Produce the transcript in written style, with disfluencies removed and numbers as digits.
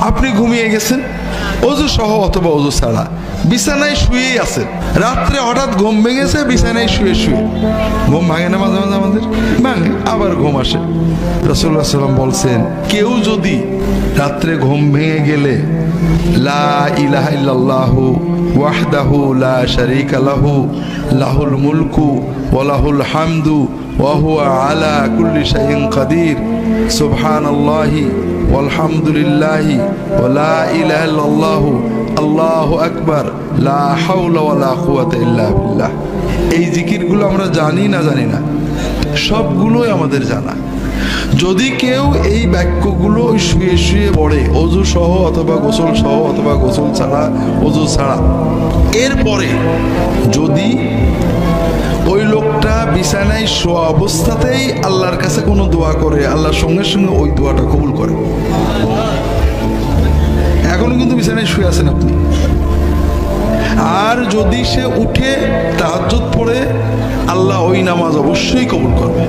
আপনি ঘুমিয়ে গেছেন অজু সহ অথবা অজু ছাড়া, বিছানায় শুয়েই আছেন, রাত্রে হঠাৎ ঘুম ভেঙেছে বিছানায় শুয়ে শুয়ে। ঘুম ভাঙে না মাঝে মাঝে আমাদের? ভাঙে, আবার ঘুম আসে। রাসূলুল্লাহ সাল্লাল্লাহু আলাইহি ওয়াসাল্লাম বলছেন, কেউ যদি রাত্রে ঘুম ভেঙে গেলে লা ইলাহা ইল্লাল্লাহু ওয়াহদাহু লা শারীকা লাহু লাহুল মুলকু ওয়া লাহুল হামদু ওয়া হুয়া আলা কুল্লি শাইইন কাদির সুবহানাল্লাহি ওয়ালহামদুলিল্লাহি ওয়া লা ইলাহা ইল্লাল্লাহু আল্লাহু আকবার লা হাওলা ওয়া লা কুওয়াতা ইল্লা বিল্লাহ। এই জিকিরগুলো আমরা জানি না সবগুলোই আমাদের জানা। যদি কেউ এই বাক্যগুলো শুয়ে শুয়ে পড়ে অজু সহ অথবা গোসল সহ অথবা গোসল ছাড়া অজু ছাড়া, এরপরে যদি ওই লোকটা বিছানায় শোয়া অবস্থাতেই আল্লাহর কাছে কোনো দোয়া করে, আল্লাহর সঙ্গে সঙ্গে ওই দোয়াটা কবুল করে। এখনো কিন্তু বিছানায় শুয়ে আছেন আপনি, আর যদি সে উঠে তাহাজ্জুদ পড়ে, আল্লাহ ওই নামাজ অবশ্যই কবুল করবে।